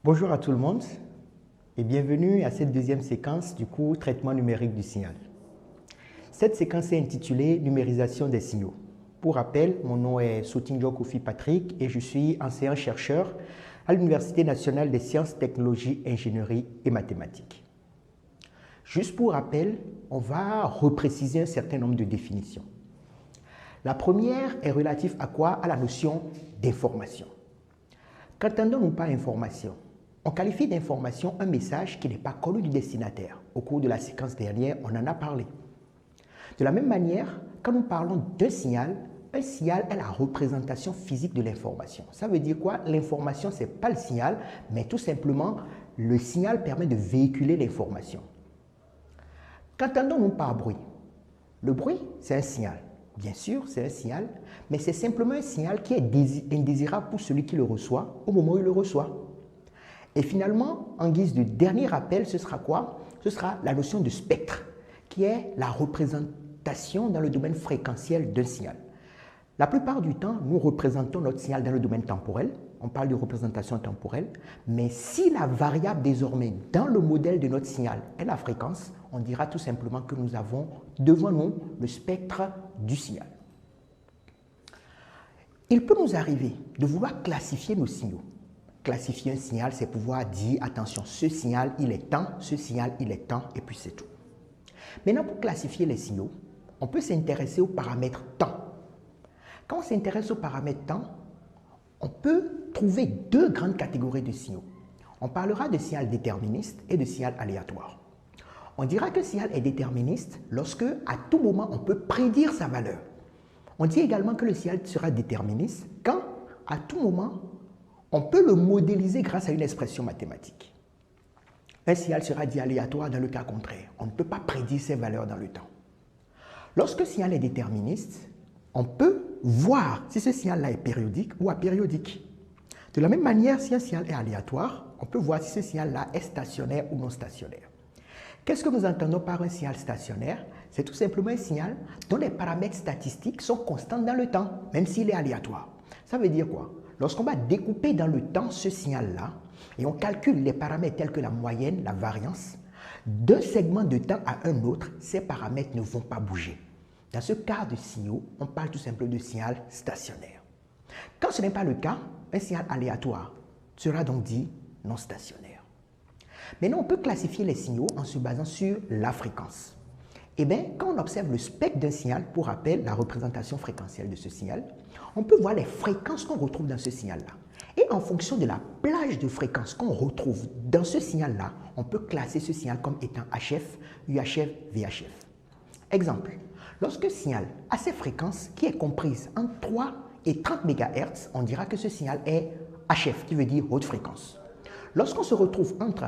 Bonjour à tout le monde et bienvenue à cette deuxième séquence du cours Traitement numérique du signal. Cette séquence est intitulée Numérisation des signaux. Pour rappel, mon nom est Sotinjo Kofi Patrick et je suis enseignant-chercheur à l'Université nationale des sciences, technologies, ingénierie et mathématiques. Juste pour rappel, on va repréciser un certain nombre de définitions. La première est relative à quoi? À la notion d'information. Qu'entendons-nous par information? On qualifie d'information un message qui n'est pas connu du destinataire. Au cours de la séquence dernière, on en a parlé. De la même manière, quand nous parlons d'un signal, un signal est la représentation physique de l'information. Ça veut dire quoi? L'information, ce n'est pas le signal, mais tout simplement, le signal permet de véhiculer l'information. Qu'entendons-nous par bruit? Le bruit, c'est un signal. Bien sûr, c'est un signal, mais c'est simplement un signal qui est indésirable pour celui qui le reçoit au moment où il le reçoit. Et finalement, en guise de dernier rappel, ce sera quoi? Ce sera la notion de spectre, qui est la représentation dans le domaine fréquentiel d'un signal. La plupart du temps, nous représentons notre signal dans le domaine temporel. On parle de représentation temporelle. Mais si la variable désormais dans le modèle de notre signal est la fréquence, on dira tout simplement que nous avons devant nous le spectre du signal. Il peut nous arriver de vouloir classifier nos signaux. Classifier un signal, c'est pouvoir dire, attention, ce signal, il est temps, ce signal, il est temps, et puis c'est tout. Maintenant, pour classifier les signaux, on peut s'intéresser au paramètre temps. Quand on s'intéresse au paramètre temps, on peut trouver deux grandes catégories de signaux. On parlera de signal déterministe et de signal aléatoire. On dira que le signal est déterministe lorsque, à tout moment, on peut prédire sa valeur. On dit également que le signal sera déterministe quand, à tout moment, on peut le modéliser grâce à une expression mathématique. Un signal sera dit aléatoire dans le cas contraire. On ne peut pas prédire ses valeurs dans le temps. Lorsque le signal est déterministe, on peut voir si ce signal-là est périodique ou apériodique. De la même manière, si un signal est aléatoire, on peut voir si ce signal-là est stationnaire ou non stationnaire. Qu'est-ce que nous entendons par un signal stationnaire? C'est tout simplement un signal dont les paramètres statistiques sont constants dans le temps, même s'il est aléatoire. Ça veut dire quoi? Lorsqu'on va découper dans le temps ce signal-là, et on calcule les paramètres tels que la moyenne, la variance, d'un segment de temps à un autre, ces paramètres ne vont pas bouger. Dans ce cas de signaux, on parle tout simplement de signal stationnaire. Quand ce n'est pas le cas, un signal aléatoire sera donc dit non stationnaire. Maintenant, on peut classifier les signaux en se basant sur la fréquence. Eh bien, quand on observe le spectre d'un signal, pour rappel, la représentation fréquentielle de ce signal, on peut voir les fréquences qu'on retrouve dans ce signal-là. Et en fonction de la plage de fréquences qu'on retrouve dans ce signal-là, on peut classer ce signal comme étant HF, UHF, VHF. Exemple, lorsque un signal a ces fréquences qui est comprise entre 3 et 30 MHz, on dira que ce signal est HF, qui veut dire haute fréquence. Lorsqu'on se retrouve entre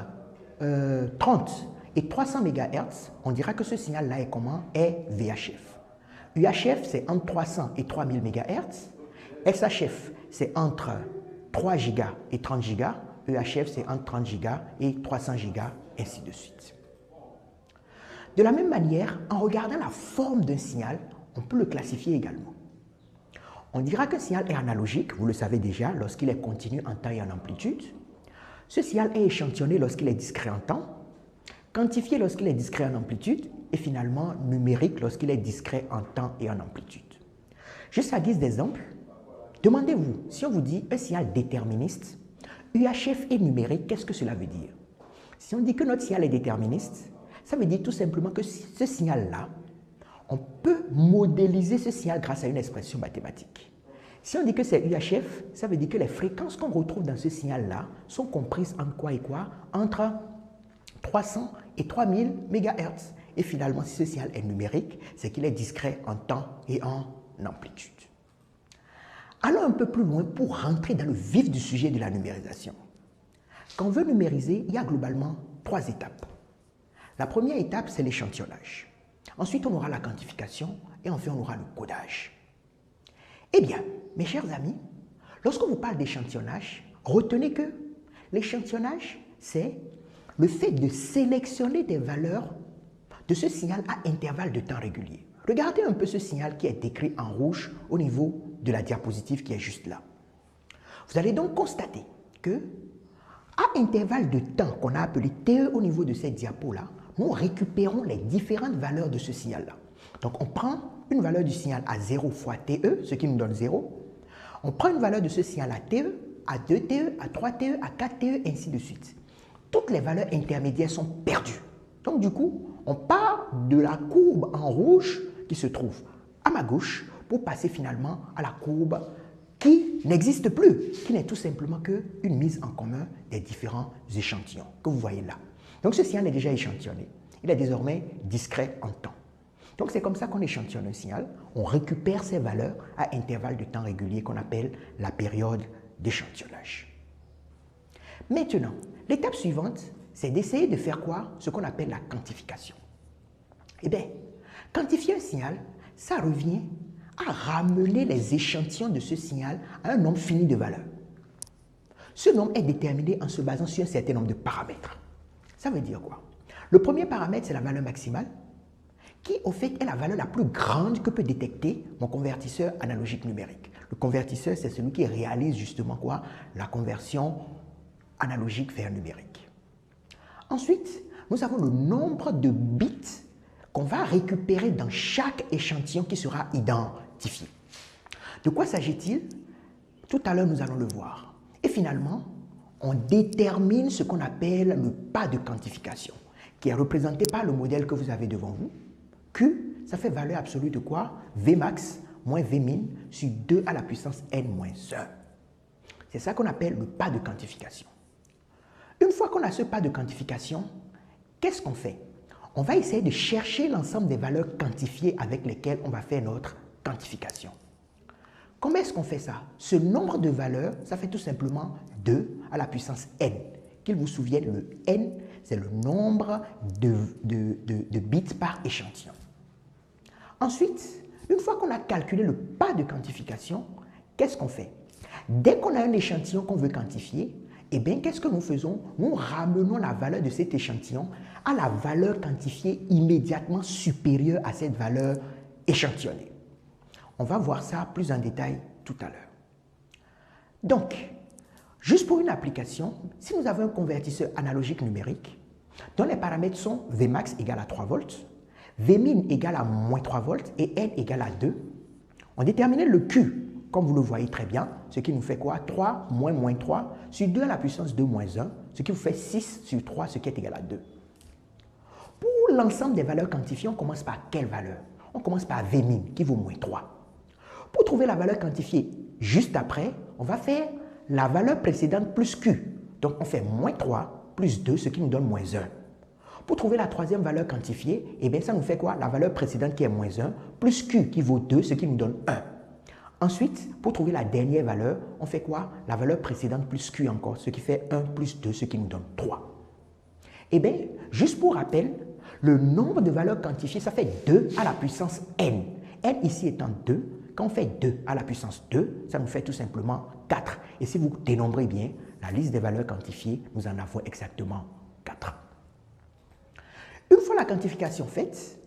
30 et 300 MHz, on dira que ce signal-là est comment? Est VHF. UHF, c'est entre 300 et 3000 MHz. SHF, c'est entre 3 Go et 30 Go. EHF, c'est entre 30 Go et 300 Go, ainsi de suite. De la même manière, en regardant la forme d'un signal, on peut le classifier également. On dira qu'un signal est analogique, vous le savez déjà, lorsqu'il est continu en temps et en amplitude. Ce signal est échantillonné lorsqu'il est discret en temps, quantifié lorsqu'il est discret en amplitude et finalement numérique lorsqu'il est discret en temps et en amplitude. Juste à guise d'exemple, demandez-vous, si on vous dit un signal déterministe, UHF et numérique, qu'est-ce que cela veut dire? Si on dit que notre signal est déterministe, ça veut dire tout simplement que ce signal-là, on peut modéliser ce signal grâce à une expression mathématique. Si on dit que c'est UHF, ça veut dire que les fréquences qu'on retrouve dans ce signal-là sont comprises entre quoi et quoi? Entre 300 et 3000 MHz. Et finalement, si ce signal est numérique, c'est qu'il est discret en temps et en amplitude. Allons un peu plus loin pour rentrer dans le vif du sujet de la numérisation. Quand on veut numériser, il y a globalement 3 étapes. La première étape, c'est l'échantillonnage. Ensuite, on aura la quantification et enfin, on aura le codage. Eh bien, mes chers amis, lorsqu'on vous parle d'échantillonnage, retenez que l'échantillonnage, c'est le fait de sélectionner des valeurs de ce signal à intervalles de temps réguliers. Regardez un peu ce signal qui est décrit en rouge au niveau de la diapositive qui est juste là. Vous allez donc constater que À intervalle de temps qu'on a appelé TE au niveau de cette diapo-là, nous récupérons les différentes valeurs de ce signal-là. Donc, on prend une valeur du signal à 0 fois TE, ce qui nous donne 0. On prend une valeur de ce signal à TE, à 2TE, à 3TE, à 4TE, ainsi de suite. Toutes les valeurs intermédiaires sont perdues. Donc, du coup, on part de la courbe en rouge qui se trouve à ma gauche pour passer finalement à la courbe qui n'existe plus, qui n'est tout simplement qu'une mise en commun des différents échantillons que vous voyez là. Donc, ce signal est déjà échantillonné. Il est désormais discret en temps. Donc, c'est comme ça qu'on échantillonne un signal. On récupère ces valeurs à intervalles de temps réguliers qu'on appelle la période d'échantillonnage. Maintenant, l'étape suivante, c'est d'essayer de faire quoi? Ce qu'on appelle la quantification. Eh bien, quantifier un signal, ça revient à ramener les échantillons de ce signal à un nombre fini de valeurs. Ce nombre est déterminé en se basant sur un certain nombre de paramètres. Ça veut dire quoi? Le premier paramètre, c'est la valeur maximale, qui au fait est la valeur la plus grande que peut détecter mon convertisseur analogique numérique. Le convertisseur, c'est celui qui réalise justement quoi? La conversion analogique vers numérique. Ensuite, nous avons le nombre de bits qu'on va récupérer dans chaque échantillon qui sera identifié. De quoi s'agit-il? Tout à l'heure, nous allons le voir. Et finalement, on détermine ce qu'on appelle le pas de quantification, qui est représenté par le modèle que vous avez devant vous. Q, ça fait valeur absolue de quoi? Vmax moins Vmin sur 2 à la puissance n moins 1. C'est ça qu'on appelle le pas de quantification. Une fois qu'on a ce pas de quantification, qu'est-ce qu'on fait? On va essayer de chercher l'ensemble des valeurs quantifiées avec lesquelles on va faire notre quantification. Comment est-ce qu'on fait ça? Ce nombre de valeurs, ça fait tout simplement 2 à la puissance n. Qu'il vous souvienne, le n, c'est le nombre de bits par échantillon. Ensuite, une fois qu'on a calculé le pas de quantification, qu'est-ce qu'on fait? Dès qu'on a un échantillon qu'on veut quantifier, eh bien, qu'est-ce que nous faisons? Nous ramenons la valeur de cet échantillon à la valeur quantifiée immédiatement supérieure à cette valeur échantillonnée. On va voir ça plus en détail tout à l'heure. Donc, juste pour une application, si nous avons un convertisseur analogique numérique, dont les paramètres sont Vmax égale à 3 volts, Vmin égale à moins 3 volts et n égale à 2, on détermine le Q, comme vous le voyez très bien, ce qui nous fait quoi? 3 moins moins 3 sur 2 à la puissance 2 moins 1, ce qui vous fait 6 sur 3, ce qui est égal à 2. Pour l'ensemble des valeurs quantifiées, on commence par quelle valeur? On commence par Vmin, qui vaut moins 3. Pour trouver la valeur quantifiée juste après, on va faire la valeur précédente plus Q. Donc, on fait moins 3 plus 2, ce qui nous donne moins 1. Pour trouver la troisième valeur quantifiée, eh bien, ça nous fait quoi? La valeur précédente qui est moins 1 plus Q qui vaut 2, ce qui nous donne 1. Ensuite, pour trouver la dernière valeur, on fait quoi? La valeur précédente plus Q encore, ce qui fait 1 plus 2, ce qui nous donne 3. Eh bien, juste pour rappel, le nombre de valeurs quantifiées, ça fait 2 à la puissance n. n ici étant 2, quand on fait 2 à la puissance 2, ça nous fait tout simplement 4. Et si vous dénombrez bien la liste des valeurs quantifiées, nous en avons exactement 4. Une fois la quantification faite,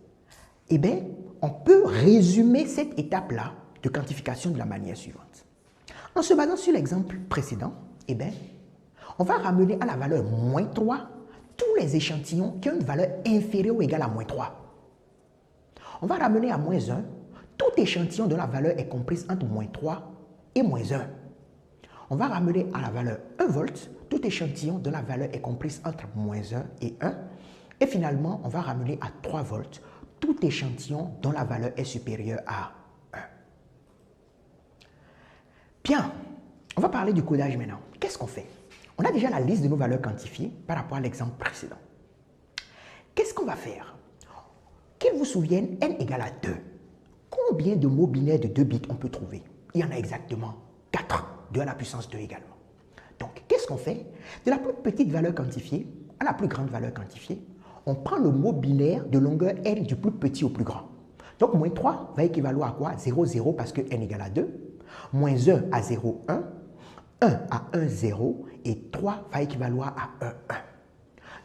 eh bien, on peut résumer cette étape-là de quantification de la manière suivante. En se basant sur l'exemple précédent, eh bien, on va ramener à la valeur moins 3 tous les échantillons qui ont une valeur inférieure ou égale à moins 3. On va ramener à moins 1 tout échantillon dont la valeur est comprise entre moins 3 et moins 1. On va ramener à la valeur 1 volt tout échantillon dont la valeur est comprise entre moins 1 et 1. Et finalement, on va ramener à 3 volts tout échantillon dont la valeur est supérieure à 1. Bien, on va parler du codage maintenant. Qu'est-ce qu'on fait? On a déjà la liste de nos valeurs quantifiées par rapport à l'exemple précédent. Qu'est-ce qu'on va faire? Qu'il vous souvienne, n égale à 2. Combien de mots binaires de 2 bits on peut trouver? Il y en a exactement 4, 2 à la puissance 2 également. Donc, qu'est-ce qu'on fait? De la plus petite valeur quantifiée à la plus grande valeur quantifiée, on prend le mot binaire de longueur n du plus petit au plus grand. Donc, moins 3 va équivaloir à quoi? 0, 0 parce que n égale à 2, moins 1 à 0, 1, 1 à 1, 0 et 3 va équivaloir à 1, 1.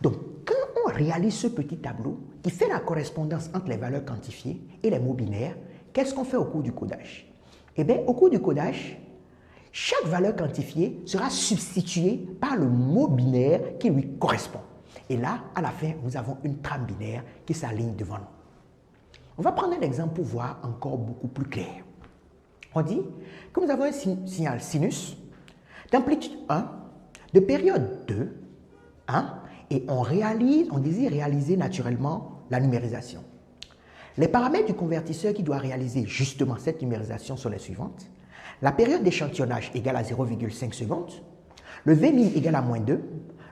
Donc, quand on réalise ce petit tableau qui fait la correspondance entre les valeurs quantifiées et les mots binaires, qu'est-ce qu'on fait au cours du codage? Eh bien, au cours du codage, chaque valeur quantifiée sera substituée par le mot binaire qui lui correspond. Et là, à la fin, nous avons une trame binaire qui s'aligne devant nous. On va prendre un exemple pour voir encore beaucoup plus clair. On dit que nous avons un signal sinus d'amplitude 1, de période 2, 1, et on désire réaliser naturellement la numérisation. Les paramètres du convertisseur qui doit réaliser justement cette numérisation sont les suivantes. La période d'échantillonnage égale à 0,5 secondes, le Vmin égale à moins 2,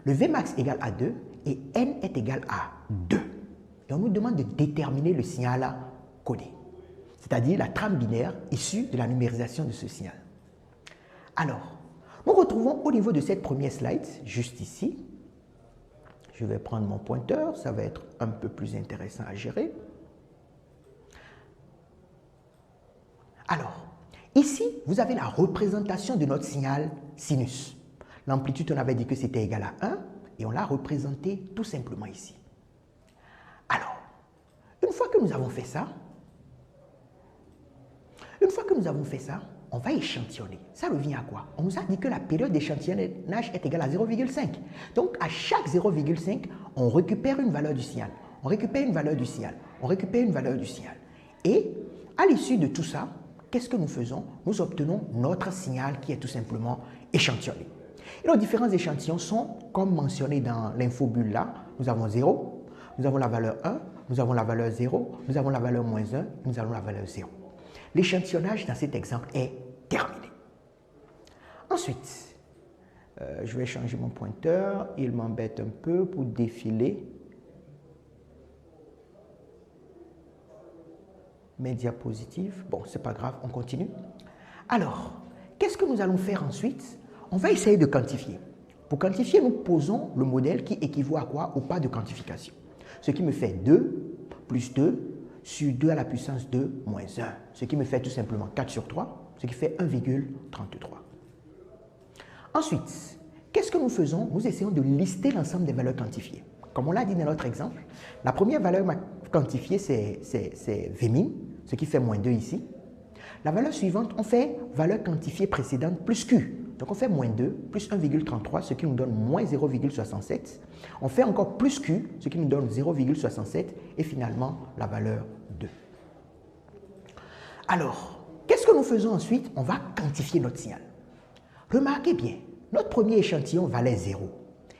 le Vmax égale à 2 et n est égal à 2. Et on nous demande de déterminer le signal codé, c'est-à-dire la trame binaire issue de la numérisation de ce signal. Alors, nous retrouvons au niveau de cette première slide, juste ici, je vais prendre mon pointeur, ça va être un peu plus intéressant à gérer. Alors, ici, vous avez la représentation de notre signal sinus. L'amplitude, on avait dit que c'était égal à 1 et on l'a représenté tout simplement ici. Alors, une fois que nous avons fait ça, on va échantillonner. Ça revient à quoi? On nous a dit que la période d'échantillonnage est égale à 0,5. Donc, à chaque 0,5, on récupère une valeur du signal. On récupère une valeur du signal. On récupère une valeur du signal. Et à l'issue de tout ça, qu'est-ce que nous faisons? Nous obtenons notre signal qui est tout simplement échantillonné. Et nos différents échantillons sont, comme mentionné dans l'infobulle là, nous avons 0, nous avons la valeur 1, nous avons la valeur 0, nous avons la valeur moins 1, nous avons la valeur 0. L'échantillonnage dans cet exemple est terminé. Ensuite, je vais changer mon pointeur, il m'embête un peu pour défiler mes diapositives. Bon, c'est pas grave, on continue. Alors, qu'est-ce que nous allons faire ensuite? On va essayer de quantifier. Pour quantifier, nous posons le modèle qui équivaut à quoi? Au pas de quantification. Ce qui me fait 2 plus 2 sur 2 à la puissance 2 moins 1. Ce qui me fait tout simplement 4 sur 3, ce qui fait 1,33. Ensuite, qu'est-ce que nous faisons? Nous essayons de lister l'ensemble des valeurs quantifiées. Comme on l'a dit dans notre exemple, la première valeur quantifiée, c'est Vmin, ce qui fait moins 2 ici. La valeur suivante, on fait valeur quantifiée précédente plus Q. Donc on fait moins 2 plus 1,33, ce qui nous donne moins 0,67. On fait encore plus Q, ce qui nous donne 0,67 et finalement la valeur 2. Alors, qu'est-ce que nous faisons ensuite? On va quantifier notre signal. Remarquez bien, notre premier échantillon valait 0.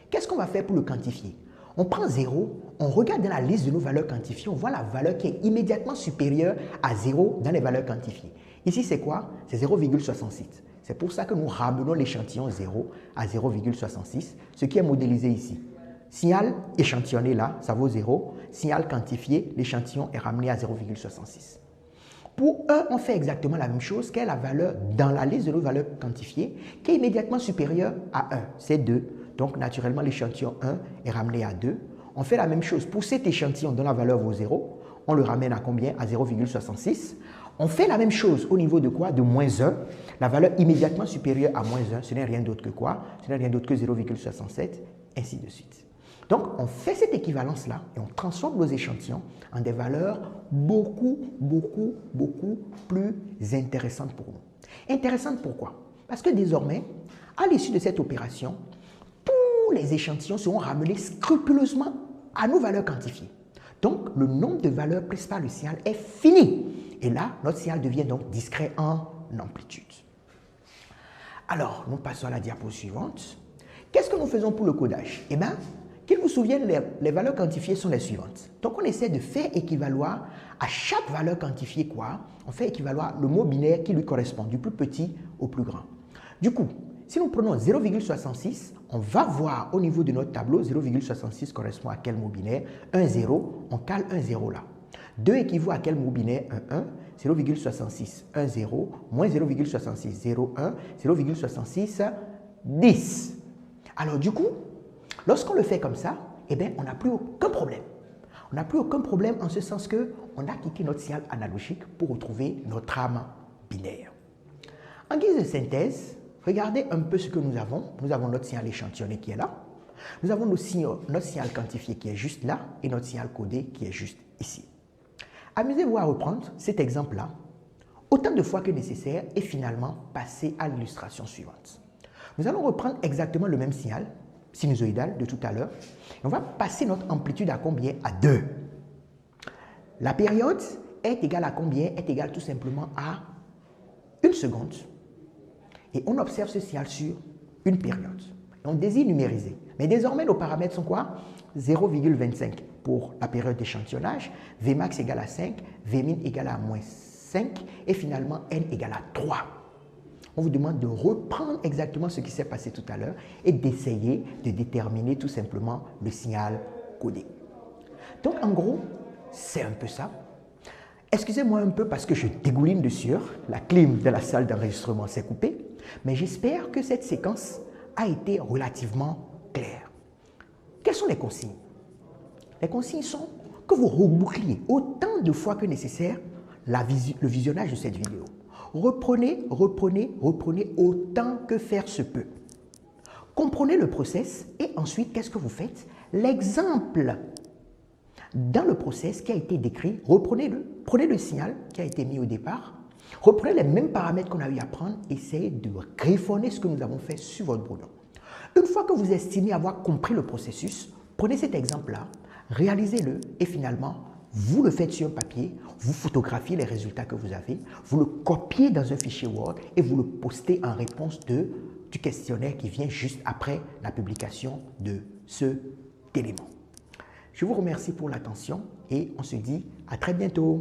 Qu'est-ce qu'on va faire pour le quantifier? On prend 0, on regarde dans la liste de nos valeurs quantifiées, on voit la valeur qui est immédiatement supérieure à 0 dans les valeurs quantifiées. Ici, c'est quoi? C'est 0,66. C'est pour ça que nous ramenons l'échantillon 0 à 0,66, ce qui est modélisé ici. Signal échantillonné là, ça vaut 0. Signal quantifié, l'échantillon est ramené à 0,66. Pour 1, on fait exactement la même chose, quelle est la valeur dans la liste de nos valeurs quantifiées, qui est immédiatement supérieure à 1, c'est 2. Donc, naturellement, l'échantillon 1 est ramené à 2. On fait la même chose pour cet échantillon dont la valeur vaut 0. On le ramène à combien? À 0,66. On fait la même chose au niveau de quoi? De moins 1. La valeur immédiatement supérieure à moins 1, ce n'est rien d'autre que quoi? Ce n'est rien d'autre que 0,67, ainsi de suite. Donc, on fait cette équivalence-là et on transforme nos échantillons en des valeurs beaucoup plus intéressantes pour nous. Intéressantes pourquoi? Parce que désormais, à l'issue de cette opération, tous les échantillons seront ramenés scrupuleusement à nos valeurs quantifiées. Donc, le nombre de valeurs prises par le signal est fini. Et là, notre signal devient donc discret en amplitude. Alors, nous passons à la diapo suivante. Qu'est-ce que nous faisons pour le codage? Eh bien, qu'il vous souvienne, les valeurs quantifiées sont les suivantes. Donc, on essaie de faire équivaloir à chaque valeur quantifiée quoi? On fait équivaloir le mot binaire qui lui correspond, du plus petit au plus grand. Du coup, si nous prenons 0,66, on va voir au niveau de notre tableau, 0,66 correspond à quel mot binaire? 1, 0, on cale 1, 0 là. 2 équivaut à quel mot binaire? 1, 1, 0,66, 1, 0, moins 0,66, 0, 1, 0,66, 10. Alors du coup, lorsqu'on le fait comme ça, eh bien, on n'a plus aucun problème. On n'a plus aucun problème en ce sens qu'on a quitté notre signal analogique pour retrouver notre trame binaire. En guise de synthèse, regardez un peu ce que nous avons. Nous avons notre signal échantillonné qui est là. Nous avons notre signal quantifié qui est juste là et notre signal codé qui est juste ici. Amusez-vous à reprendre cet exemple-là autant de fois que nécessaire et finalement passer à l'illustration suivante. Nous allons reprendre exactement le même signal sinusoïdal de tout à l'heure. On va passer notre amplitude à combien? À 2. La période est égale à combien? Est égale tout simplement à 1 seconde. Et on observe ce signal sur une période. Et on désire numériser. Mais désormais, nos paramètres sont quoi? 0,25 pour la période d'échantillonnage, Vmax égale à 5, Vmin égale à moins 5 et finalement n égale à 3. On vous demande de reprendre exactement ce qui s'est passé tout à l'heure et d'essayer de déterminer tout simplement le signal codé. Donc en gros, c'est un peu ça. Excusez-moi un peu parce que je dégouline de sueur, la clim de la salle d'enregistrement s'est coupée, mais j'espère que cette séquence a été relativement claire. Quelles sont les consignes? Les consignes sont que vous reboucliez autant de fois que nécessaire le visionnage de cette vidéo. Reprenez, reprenez, reprenez autant que faire se peut. Comprenez le process et ensuite, qu'est-ce que vous faites? L'exemple dans le process qui a été décrit, reprenez-le. Prenez le signal qui a été mis au départ, reprenez les mêmes paramètres qu'on a eu à prendre, essayez de griffonner ce que nous avons fait sur votre brouillon. Une fois que vous estimez avoir compris le processus, prenez cet exemple-là, réalisez-le et finalement, vous le faites sur un papier, vous photographiez les résultats que vous avez, vous le copiez dans un fichier Word et vous le postez en réponse du questionnaire qui vient juste après la publication de cet élément. Je vous remercie pour l'attention et on se dit à très bientôt.